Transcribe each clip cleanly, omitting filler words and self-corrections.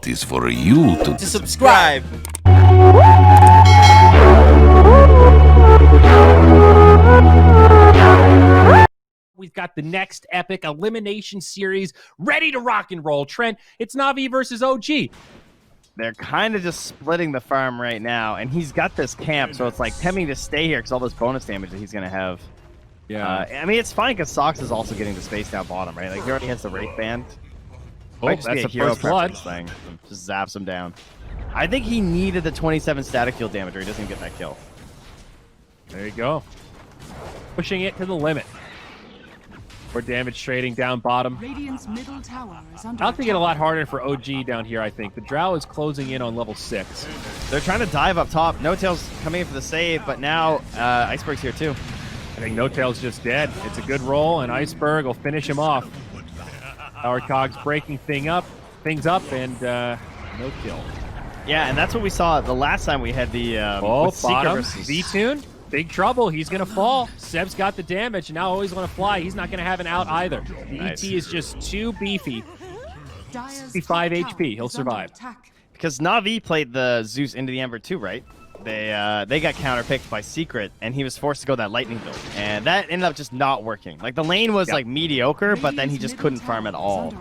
point is for you to subscribe. We've got the next epic elimination series ready to rock and roll. Trent, it's NAVI versus OG. They're kind of just splitting the farm right now, and he's got this camp, so it's like tempting to stay here because all this bonus damage that he's going to have. Yeah. I mean, it's fine because Sox is also getting the space down bottom, right? Like, he already has the Wraith Band. Oh, Might just be that's a a hero first blood. preference thing. Just zaps him down. I think he needed the 27 static field damage or he doesn't get that kill. There you go. Pushing it to the limit. We're damage trading down bottom. Radiant's middle tower is under About to get a lot harder for OG down here, I think. The Drow is closing in on level 6. They're trying to dive up top. No Tail's coming in for the save, but now Iceberg's here too. I think No Tail's just dead. It's a good roll, and Iceberg will finish him off. Howard Cogg's breaking things up, and no kill. Yeah, and that's what we saw the last time we had the bottom. V-Tune, big trouble. He's going to fall. Seb's got the damage, and now always want to fly. He's not going to have an out either. The Nice. ET is just too beefy. 65 HP. He'll survive. Because Na'Vi played the Zeus into the Ember too, right? They got counterpicked by Secret, and he was forced to go that lightning build, and that ended up just not working. Like the lane was like mediocre, but then he just couldn't farm at all.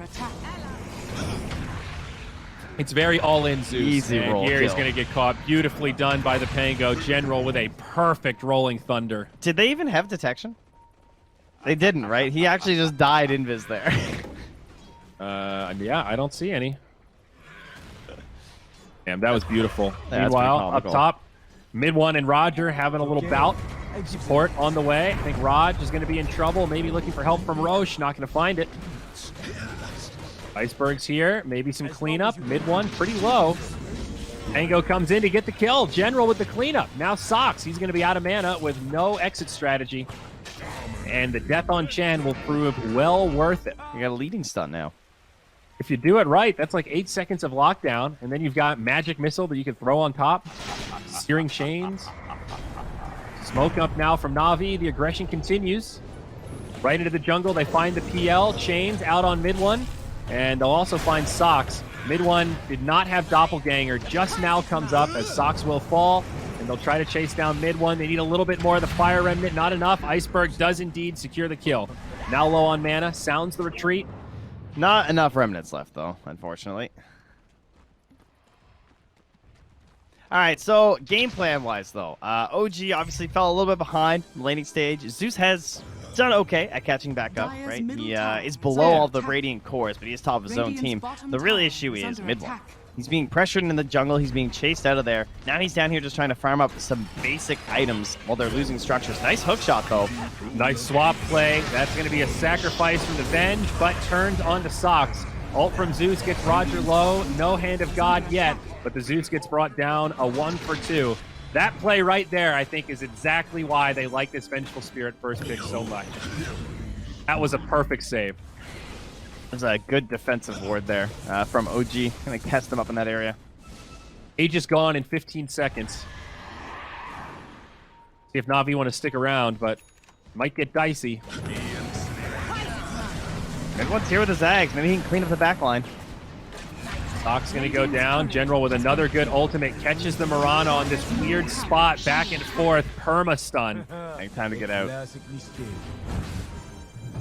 It's very all-in Zeus. Easy and roll here he's kill. going to get caught. Beautifully done by the Pango General with a perfect rolling thunder. Did they even have detection? They didn't, right? He actually just died invis there. Yeah, I don't see any. Damn, that was beautiful. That's Meanwhile, pretty up comical. top, Mid One and Roger having a little bout. Support on the way. I think Raj is going to be in trouble. Maybe looking for help from Roche. Not going to find it. Iceberg's here. Maybe some cleanup. Mid One pretty low. Tango comes in to get the kill. General with the cleanup. Now Sox. He's going to be out of mana with no exit strategy. And the death on Chen will prove well worth it. You got a leading stun now. If you do it right, that's like 8 seconds of lockdown, and then you've got magic missile that you can throw on top. Searing chains. Smoke up now from Na'Vi. The aggression continues. Right into the jungle. They find the PL. Chains out on mid one. And they'll also find Sox. Mid one did not have Doppelganger. Just now comes up as Sox will fall. And they'll try to chase down mid one. They need a little bit more of the Fire Remnant. Not enough. Iceberg does indeed secure the kill. Now low on mana. Sounds the retreat. Not enough remnants left, though, unfortunately. All right, so game plan-wise, though, OG obviously fell a little bit behind the laning stage. Zeus has done okay at catching back up, right? He is below all the Radiant cores, but he is top of his own team. The real issue is mid one. He's being pressured in the jungle. He's being chased out of there. Now he's down here just trying to farm up some basic items while they're losing structures. Nice hook shot, though. Nice swap play. That's going to be a sacrifice from the Venge, but turns onto Sox. Ult from Zeus gets Roger low. No Hand of God yet, but the Zeus gets brought down. A 1 for 2. That play right there, I think, is exactly why they like this Vengeful Spirit first pick so much. That was a perfect save. There's a good defensive ward there from OG. Gonna test them up in that area. Age is gone in 15 seconds. See if Na'Vi want to stick around, but might get dicey. Everyone's here with the Zags. Maybe he can clean up the back line. Sox going to go down. General with another good ultimate. Catches the Mirana on this weird spot. Back and forth. Perma-stun. Take time to get out.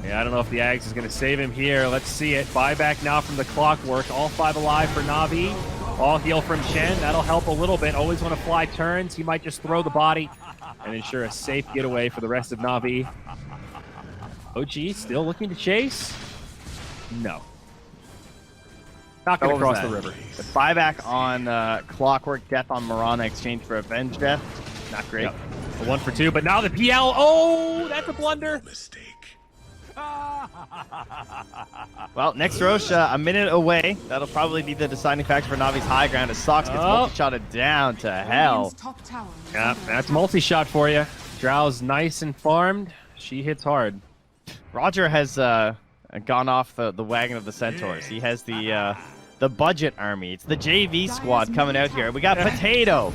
Yeah, I don't know if the Ags is going to save him here. Let's see it. Buyback now from the Clockwork. All 5 alive for Na'Vi. All heal from Chen. That'll help a little bit. Always want to fly turns. He might just throw the body and ensure a safe getaway for the rest of Na'Vi. OG still looking to chase? No. Not going to cross the river. The buyback on Clockwork, death on Mirana, exchange for Avenge death. Not great. Yep. A 1 for 2, but now the PL. Oh, that's a blunder. mistake. Well, next Roche, a minute away. That'll probably be the deciding factor for Navi's high ground as Sox gets multi-shotted down to hell. Yeah, that's multi-shot for you. Drow's nice and farmed. She hits hard. Roger has gone off the wagon of the Centaurs. He has the budget army. It's the JV squad coming out here. We got Potato.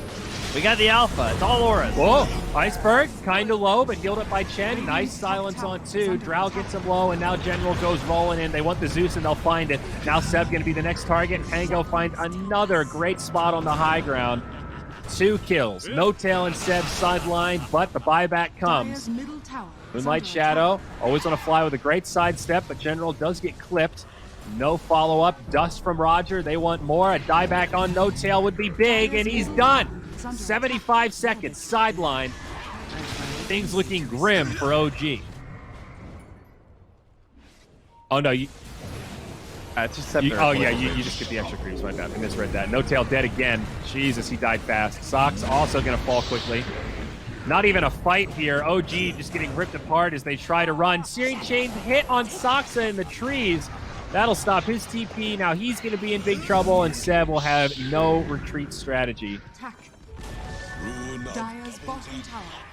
We got the alpha. It's all auras. Whoa, Iceberg, kind of low, but healed up by Chen. Nice silence on 2. Drow gets him low, and now General goes rolling in. They want the Zeus, and they'll find it. Now Seb going to be the next target. Tango finds another great spot on the high ground. 2 kills. No tail and Seb sideline, but the buyback comes. Moonlight Shadow, always on a fly with a great sidestep, but General does get clipped. No follow-up. Dust from Roger. They want more. A dieback on No Tail would be big, and he's done. 75 seconds. Sideline. Things looking grim for OG. Oh, no. It's just you just get the extra creeps. My bad. I misread that. No Tail dead again. Jesus, he died fast. Sox also going to fall quickly. Not even a fight here. OG just getting ripped apart as they try to run. Searing Chain hit on Soxa in the trees. That'll stop his TP. Now he's going to be in big trouble, and Seb will have no retreat strategy.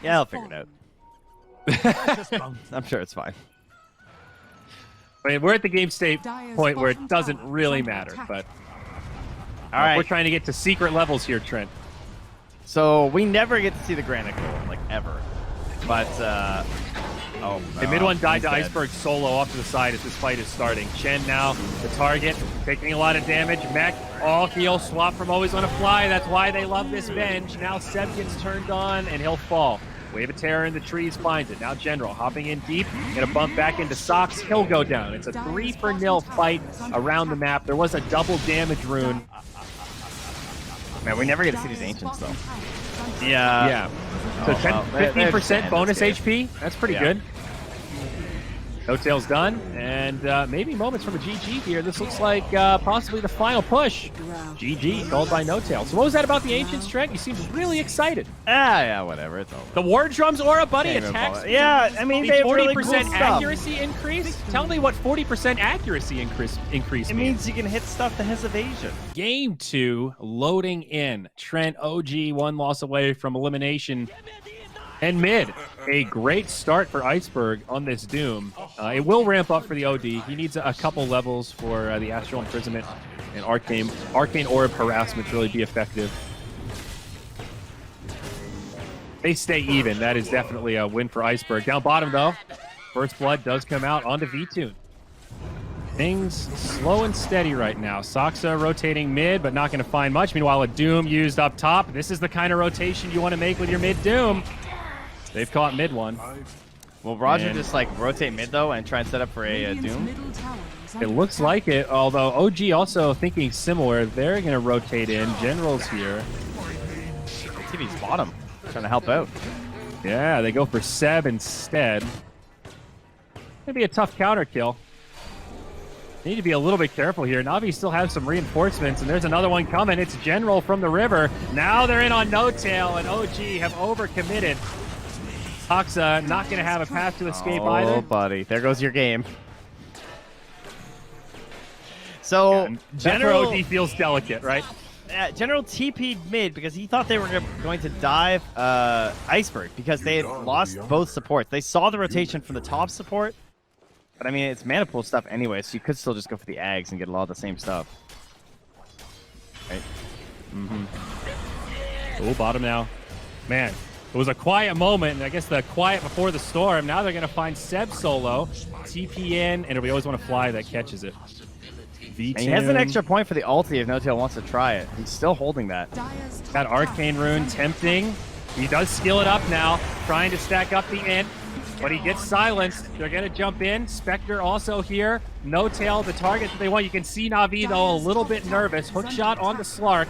Yeah, I'll figure it out. I'm sure it's fine. I mean, we're at the game state point where it doesn't really matter, but all right. We're trying to get to secret levels here, Trent. So we never get to see the Granite Golem, like, ever. But, oh, the mid one died to dead. Iceberg solo off to the side as this fight is starting. Chen now, the target, taking a lot of damage. Mech, all heal, swap from always on a fly. That's why they love this bench. Now Seb gets turned on, and he'll fall. Wave of Terror in the trees finds it. Now General hopping in deep, gonna bump back into Sox. He'll go down. It's a 3-for-0 fight around the map. There was a double damage rune. Man, we never get to see these ancients, though. Yeah. So 15% bonus that's HP. That's pretty good. No Tail's done, and maybe moments from a GG here. This looks like possibly the final push. GG, called by No Tail. So what was that about the Ancients, Trent? You seemed really excited. Yeah, whatever. It's over. The War Drums aura, buddy, attacks. Yeah, I mean, the they have 40% really cool stuff. accuracy increase? Tell me what 40% accuracy increase It means you can hit stuff that has evasion. Game 2, loading in. Trent, OG, 1 loss away from elimination. And mid, a great start for Iceberg on this Doom. It will ramp up for the OD. He needs a couple levels for the Astral Imprisonment and Arcane Orb Harassment to really be effective. They stay even. That is definitely a win for Iceberg. Down bottom, though, First Blood does come out onto V-Tune. Things slow and steady right now. Soxa rotating mid, but not going to find much. Meanwhile, a Doom used up top. This is the kind of rotation you want to make with your mid Doom. They've caught mid one. Will Roger just like rotate mid though and try and set up for a Doom? It looks like it, although OG also thinking similar. They're going to rotate in. General's here. TV's bottom, trying to help out. Yeah, they go for Seb instead. Maybe a tough counter kill. Need to be a little bit careful here. Navi still has some reinforcements, and there's another one coming. It's General from the river. Now they're in on No Tail, and OG have overcommitted. Soxa not going to have a path to escape either. Oh, buddy. There goes your game. So, General OD feels delicate, right? General TP'd mid because he thought they were going to dive Iceberg because they had lost both supports. They saw the rotation from the top support, but I mean, it's mana pool stuff anyway, so you could still just go for the Ags and get a lot of the same stuff. Right? Oh, bottom now. Man. It was a quiet moment, and I guess the quiet before the storm. Now they're going to find Seb solo, TP in, and we always want to fly that catches it. And he has an extra point for the ulti if No Tail wants to try it. He's still holding that. That Arcane Rune tempting. He does skill it up now, trying to stack up the int, but he gets silenced. They're going to jump in. Spectre also here. No Tail, the target that they want. You can see Navi, though, a little bit nervous. Hook shot on the Slark.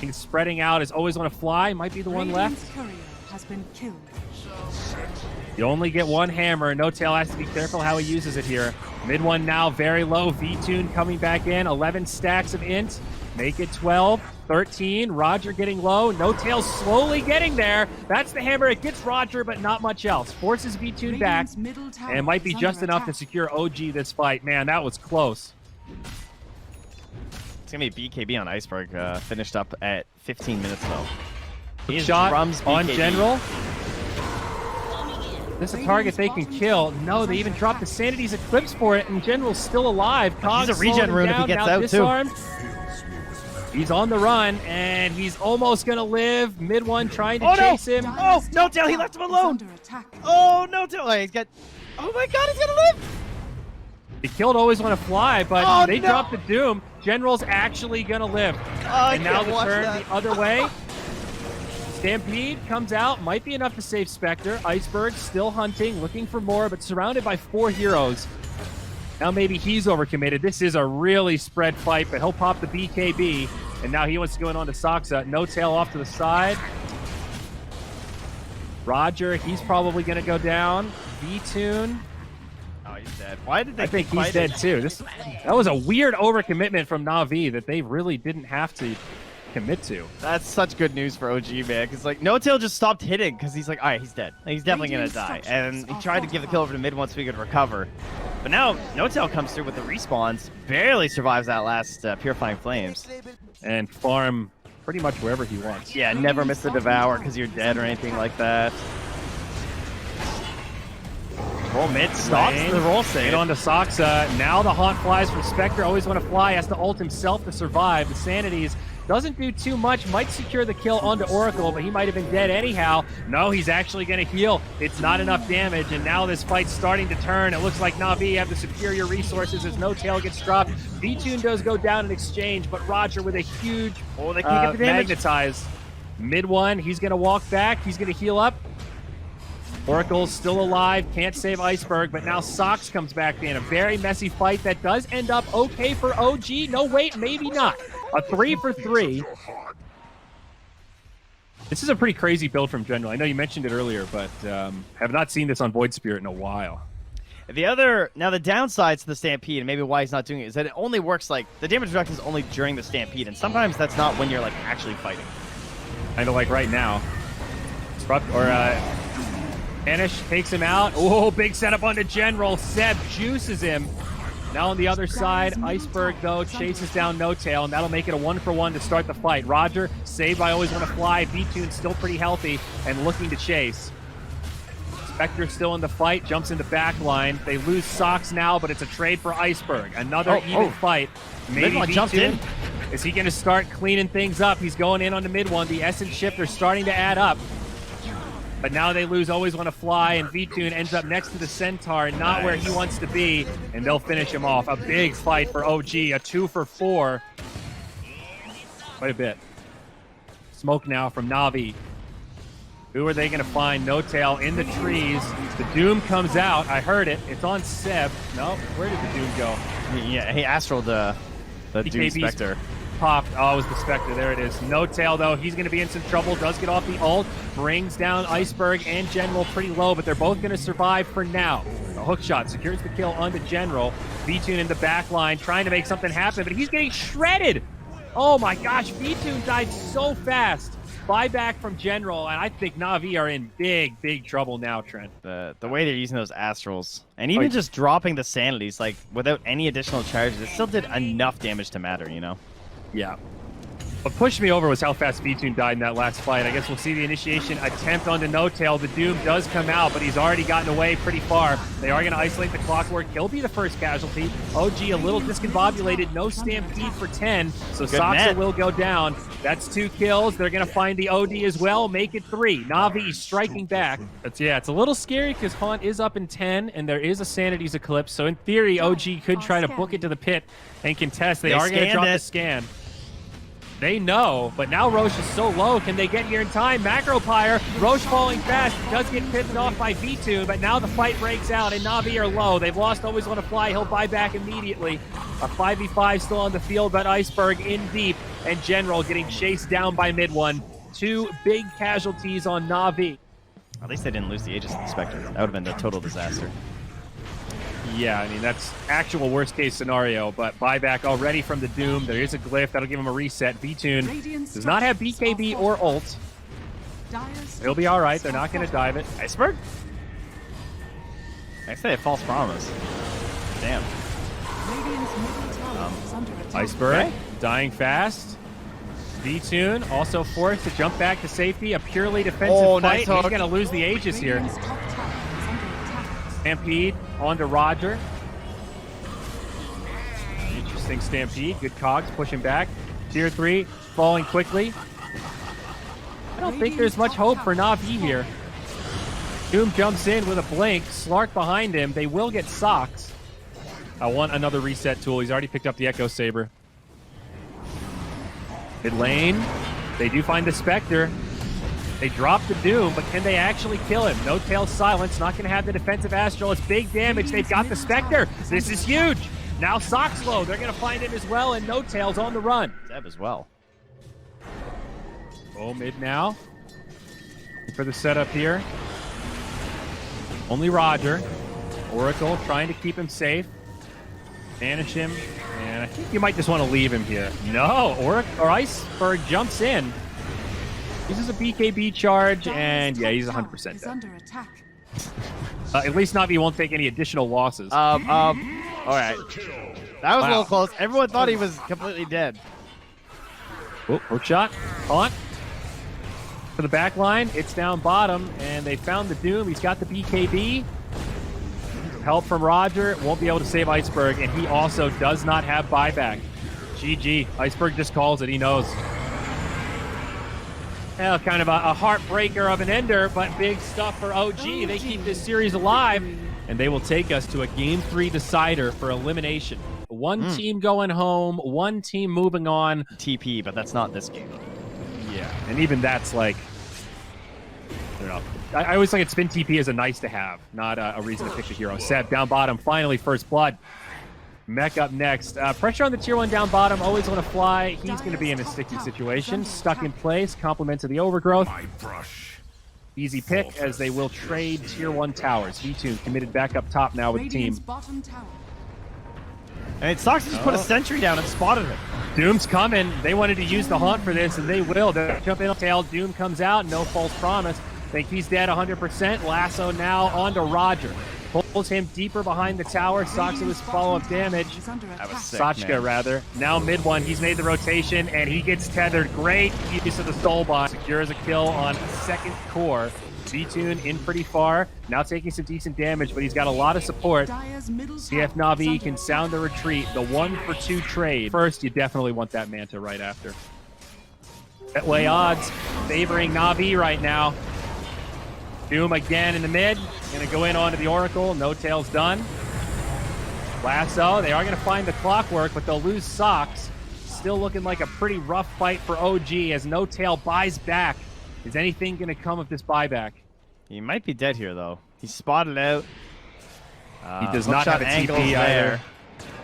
He's spreading out, is always on a fly. Might be the one left. Has been killed. You only get one hammer. No Tail has to be careful how he uses it here. Mid one now, very low. V-Tune coming back in. 11 stacks of int. Make it 12. 13. Roger getting low. No Tail slowly getting there. That's the hammer. It gets Roger, but not much else. Forces V-Tune back. And it might be just enough to secure OG this fight. Man, that was close. It's going to be BKB on Iceberg. Finished up at 15 minutes, though. He Shot drums on BKB. General. This is a target they can kill. No, they even dropped the Sanity's Eclipse for it, and General's still alive. He's a regen rune if he gets out, disarmed. He's on the run, and he's almost going to live. Mid one trying to Oh, no! chase him. Oh, no, Tail, he left him alone. Under attack. Oh, no, Tail. He's got... Oh, my God, he's going to live. He killed Always Want to Fly, but Oh, they no. dropped the Doom. General's actually going to live. I And now can't the watch turn that. the other way. Stampede comes out. Might be enough to save Spectre. Iceberg still hunting, looking for more, but surrounded by 4 heroes. Now maybe he's overcommitted. This is a really spread fight, but he'll pop the BKB. And now he wants to go in on the Soxa. No Tail off to the side. Roger, he's probably going to go down. V-Tune. Oh, he's dead. Why did they I think keep he's fighting? dead too. That was a weird overcommitment from Na'Vi that they really didn't have to commit to. That's such good news for OG, man. Because, like, No Tail just stopped hitting because he's like, all right, he's dead. He's definitely going to die. And he tried to give the kill over to mid once we could recover. But now, No Tail comes through with the respawns. Barely survives that last Purifying Flames. And farm pretty much wherever he wants. Yeah, never miss the Devour because you're dead or anything like that. Roll mid, stops the roll save. Get on to Soxa. Now the haunt flies from Spectre. Always Want to Fly. Has to ult himself to survive. The Sanities doesn't do too much. Might secure the kill onto Oracle, but he might have been dead anyhow. No, he's actually going to heal. It's not enough damage, and now this fight's starting to turn. It looks like Na'Vi have the superior resources as No Tail gets dropped. V-Tune does go down in exchange, but Roger with a huge they can't get the damage. magnetize. Mid one, he's going to walk back. He's going to heal up. Oracle's still alive, can't save Iceberg, but now Sox comes back in. A very messy fight that does end up okay for OG. No, wait, maybe not. A 3 for 3. This is a pretty crazy build from General. I know you mentioned it earlier, but have not seen this on Void Spirit in a while. Now the downside to the Stampede, and maybe why he's not doing it, is that it only works like, the damage reduction is only during the Stampede, and sometimes that's not when you're like actually fighting. Kind of like right now. Anish takes him out. Oh, big setup onto General. Seb juices him. Now on the other side, Iceberg, though, chases down No Tail, and that'll make it a 1-for-1 to start the fight. Roger, saved by Always Want to Fly. V-Tune still pretty healthy and looking to chase. Spectre still in the fight, jumps into backline. They lose Sox now, but it's a trade for Iceberg. Another even fight. Maybe jumped in. Is he going to start cleaning things up? He's going in on the mid one. The Essence shift are starting to add up. But now they lose Always Want to Fly, and V-Tune ends up next to the Centaur, not where he wants to be, and they'll finish him off. A big fight for OG, a 2 for 4. Quite a bit. Smoke now from Na'Vi. Who are they going to find? No Tail in the trees. The Doom comes out. I heard it. It's on Seb. No, where did the Doom go? Yeah, he astraled the Doom Spectre. Popped. Oh, it was the Spectre. There it is. No Tail, though. He's going to be in some trouble. Does get off the ult. Brings down Iceberg and General pretty low, but they're both going to survive for now. A hook shot secures the kill onto General. V-Tune in the back line trying to make something happen, but he's getting shredded. Oh my gosh, V-Tune died so fast. Buyback from General, and I think Na'Vi are in big, big trouble now, Trent. The way they're using those astrals, and even just dropping the sanities, like without any additional charges, it still did enough damage to matter, you know? Yeah. What pushed me over was how fast V-Tune died in that last fight. I guess we'll see the initiation attempt onto No Tail. The Doom does come out, but he's already gotten away pretty far. They are going to isolate the Clockwork. He'll be the first casualty. OG a little discombobulated. No Stampede for 10, so Soxa will go down. That's 2 kills. They're going to find the OD as well. Make it 3. Na'Vi striking back. It's a little scary because Haunt is up in 10, and there is a Sanity's Eclipse. So in theory, OG could try to book it to the pit and contest. They are going to drop the scan. They know, but now Roche is so low. Can they get here in time? Macropyre, Roche falling fast. Does get pipped off by V-Tune, but now the fight breaks out, and Na'Vi are low. They've lost Always Want to Fly. He'll buy back immediately. A 5v5 still on the field, but Iceberg in deep, and General getting chased down by mid one. 2 big casualties on Na'Vi. At least they didn't lose the Aegis of the Spectre. That would have been a total disaster. Yeah, I mean, that's actual worst-case scenario, but buyback already from the Doom. There is a glyph. That'll give him a reset. V-Tune does not have BKB or ult. They'll be all right. They're not going to dive it. Iceberg? I say a false promise. Damn. Iceberg dying fast. V-Tune also forced to jump back to safety. A purely defensive fight. He's going to lose the Aegis here. Stampede onto Roger. Interesting Stampede. Good cogs. Push him back. Tier 3 falling quickly. I don't think there's much hope for Na'Vi here. Doom jumps in with a blink. Slark behind him. They will get socks. I want another reset tool. He's already picked up the Echo Saber. Mid lane. They do find the Spectre. They drop the Doom, but can they actually kill him? No Tail Silence, not going to have the defensive Astral. It's big damage. They've got the Spectre. This is huge. Now Socks low. They're going to find him as well, and No Tail's on the run. Zeb as well. Oh, mid now. For the setup here. Only Roger. Oracle trying to keep him safe. Banish him. And I think you might just want to leave him here. No, Iceberg jumps in. Uses a BKB charge, and yeah, he's 100% dead. Under attack. At least Na'Vi won't take any additional losses. All right. That was a little close. Everyone thought he was completely dead. Oh, hook shot. Taunt. For the back line, it's down bottom, and they found the Doom. He's got the BKB. Help from Roger. Won't be able to save Iceberg, and he also does not have buyback. GG. Iceberg just calls it. He knows. Well, kind of a heartbreaker of an ender, but big stuff for OG. They keep this series alive, and they will take us to a Game 3 decider for elimination. One team going home, one team moving on. TP, but that's not this game. Yeah, and even that's like, I don't know. I always think spin TP is a nice to have, not a reason to pick a hero. Seb down bottom, finally first blood. Mech up next. Pressure on the tier 1 down bottom, always want to fly. He's going to be in a sticky situation. Stuck in place, compliments of the overgrowth. Easy pick as they will trade tier 1 towers. V2 committed back up top now with the team. Bottom tower. And it sucks to just put a sentry down and spotted him. Doom's coming. They wanted to use the haunt for this, and they will. They'll jump in on tail. Doom comes out. No false promise. Think he's dead 100%. Lasso now onto Roger. Pulls him deeper behind the tower. Socks with his follow-up damage. That was sick, Sachka, man. rather. Now mid one. He's made the rotation, and he gets tethered. Great use of the soul bond. Secures a kill on second core. V-Tune in pretty far. Now taking some decent damage, but he's got a lot of support. CF Na'Vi can sound the retreat. The 1-for-2 trade. First, you definitely want that Manta right after. Betway odds favoring Na'Vi right now. Doom again in the mid. Gonna go in onto the Oracle. No Tail's done. Lasso. They are gonna find the Clockwork, but they'll lose Socks. Still looking like a pretty rough fight for OG as No Tail buys back. Is anything gonna come of this buyback? He might be dead here, though. He's spotted out. He does not have a TP either.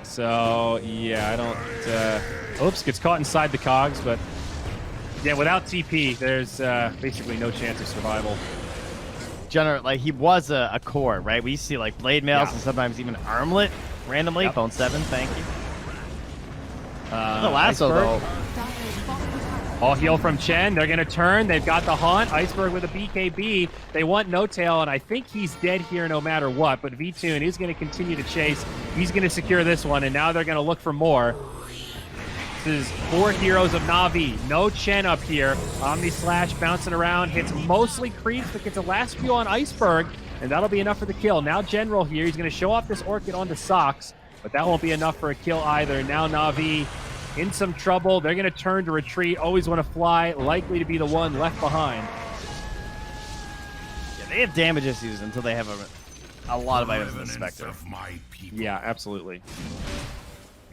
So, yeah, I don't... oops, gets caught inside the cogs, but... Yeah, without TP, there's basically no chance of survival. Like, he was a core, right? We see, like, blade mails and sometimes even armlet randomly. Yep. Phone 7, thank you. The lasso, though. All heal from Chen. They're going to turn. They've got the haunt. Iceberg with a BKB. They want No Tail, and I think he's dead here no matter what. But V-Tune is going to continue to chase. He's going to secure this one, and now they're going to look for more. This is 4 heroes of Na'Vi. No Chen up here. Omni Slash bouncing around. Hits mostly creeps, but gets a last few on Iceberg, and that'll be enough for the kill. Now General here. He's going to show off this Orchid onto Socks, but that won't be enough for a kill either. Now Na'Vi in some trouble. They're going to turn to retreat. Always want to fly. Likely to be the one left behind. Yeah, they have damage issues until they have a lot of items in the Spectre. Yeah, absolutely.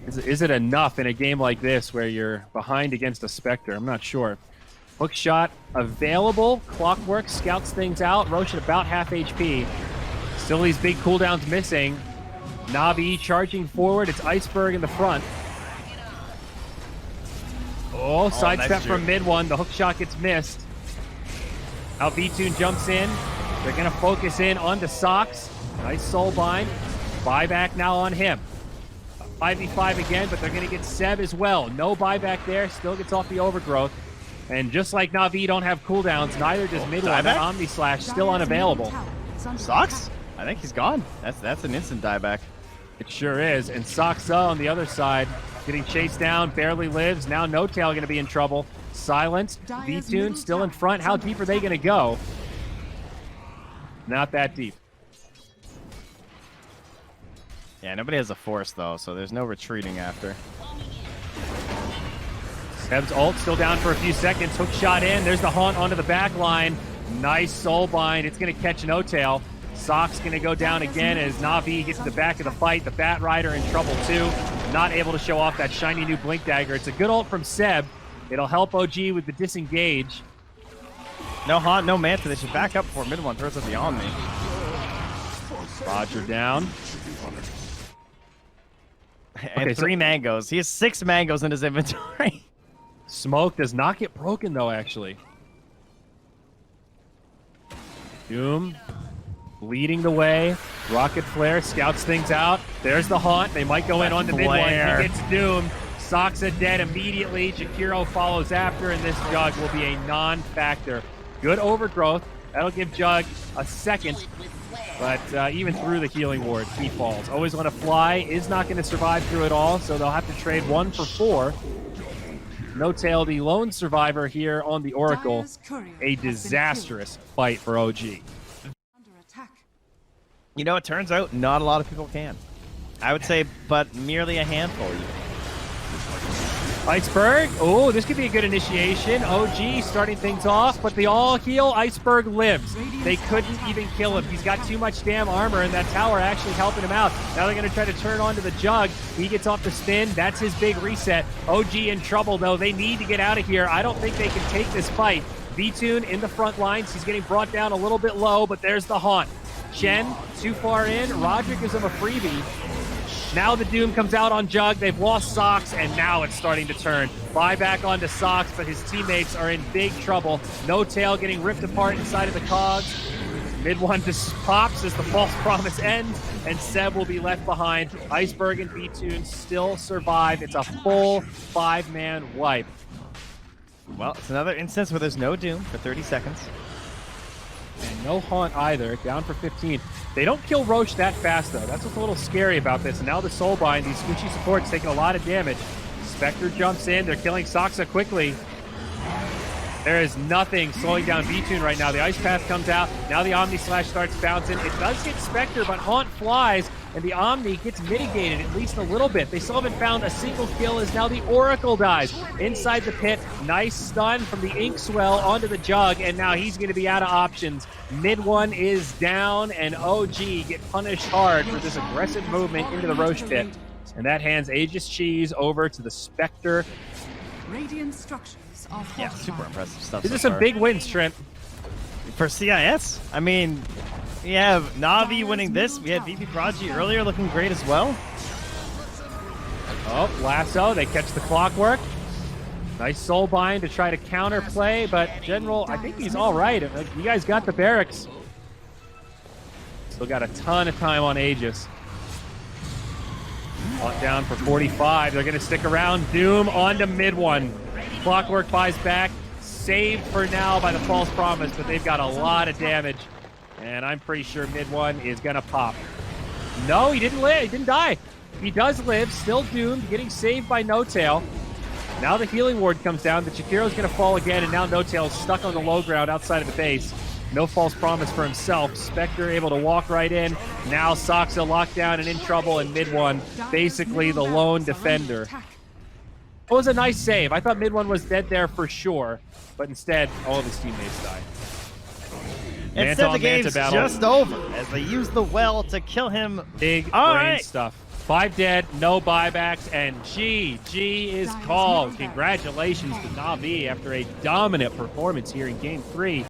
Is it enough in a game like this where you're behind against a Spectre? I'm not sure. Hook shot available. Clockwork scouts things out. Roche at about half HP. Still these big cooldowns missing. Na'Vi charging forward. It's Iceberg in the front. Oh, sidestep from mid one. The hook shot gets missed. Now V-Tune jumps in. They're going to focus in onto Socks. Nice soul bind. Buyback now on him. 5v5 again, but they're going to get Seb as well. No buyback there. Still gets off the overgrowth. And just like Na'Vi don't have cooldowns, neither does mid one. That Omni Slash still unavailable. Socks? I think he's gone. That's an instant dieback. It sure is. And Soxa on the other side, getting chased down, barely lives. Now No Tail going to be in trouble. Silence. V-Tune still in front. How deep are they going to go? Not that deep. Yeah, nobody has a force, though, so there's no retreating after. Seb's ult still down for a few seconds. Hook shot in. There's the haunt onto the back line. Nice soul bind. It's going to catch No Tail. Sock's going to go down again as Navi gets to the back of the fight. The Bat Rider in trouble too. Not able to show off that shiny new Blink Dagger. It's a good ult from Seb. It'll help OG with the disengage. No haunt, no Manta. They should back up before mid one throws up the Omni. Roger down. And Okay, 3 mangoes. He has 6 mangoes in his inventory. Smoke does not get broken though, actually. Doom leading the way. Rocket Flare scouts things out. There's the haunt. They might go in on the mid one. He gets doomed. Soxa dead immediately. Jakiro follows after, and this Jug will be a non-factor. Good overgrowth. That'll give Jug a second. But even through the healing ward, he falls. Always Want to Fly is not going to survive through it all, so they'll have to trade 1 for 4. No Tail, the lone survivor here on the Oracle. A disastrous fight for OG. You know, it turns out not a lot of people can. I would say, but merely a handful. Iceberg. Oh, this could be a good initiation. OG starting things off, but the all-heal Iceberg lives. They couldn't even kill him. He's got too much damn armor, and that tower actually helping him out. Now they're going to try to turn onto the Jug. He gets off the spin. That's his big reset. OG in trouble, though. They need to get out of here. I don't think they can take this fight. V-Tune in the front lines. He's getting brought down a little bit low, but there's the haunt. Chen, too far in. Roger gives him a freebie. Now the Doom comes out on Jug. They've lost Sox, and now it's starting to turn. Buyback onto Sox, but his teammates are in big trouble. No Tail getting ripped apart inside of the cogs. Mid one just pops as the false promise ends, and Seb will be left behind. Iceberg and V-Tune still survive. It's a full 5-man wipe. Well, it's another instance where there's no Doom for 30 seconds. And no haunt either, down for 15. They don't kill Roche that fast, though. That's what's a little scary about this. And now the Soulbind, these squishy supports taking a lot of damage. Spectre jumps in. They're killing Soxa quickly. There is nothing slowing down V-Tune right now. The Ice Path comes out. Now the Omni Slash starts bouncing. It does hit Spectre, but Haunt flies, and the Omni gets mitigated at least a little bit. They still haven't found a single kill as now the Oracle dies. Inside the pit, nice stun from the Inkswell onto the Jug, and now he's going to be out of options. Mid one is down, and OG get punished hard for this aggressive movement into the Roche pit. And that hands Aegis Cheese over to the Spectre. Radiant structures are Yeah, super impressive stuff. These so are some far. big wins, Trent. For CIS. I mean, we have Navi winning this. We had VP Prodigy earlier looking great as well. Oh, Lasso, they catch the clockwork. Nice soul bind to try to counterplay, but General, I think he's all right. You guys got the barracks. Still got a ton of time on Aegis. On down for 45. They're going to stick around. Doom onto mid one. Clockwork buys back. Saved for now by the false promise, but they've got a lot of damage. And I'm pretty sure mid one is going to pop. No, he didn't live. He didn't die. He does live. Still doomed. Getting saved by No Tail. Now the healing ward comes down. The Chakiro's going to fall again, and now No Tail's stuck on the low ground outside of the base. No false promise for himself. Spectre able to walk right in. Now Soxa locked down and in trouble in mid one. Basically the lone defender. It was a nice save. I thought mid one was dead there for sure, but instead all of his teammates died. Instead, the game's just over as they use the well to kill him. Big brain stuff. 5 dead, no buybacks, and GG is called. Congratulations to Navi after a dominant performance here in Game 3.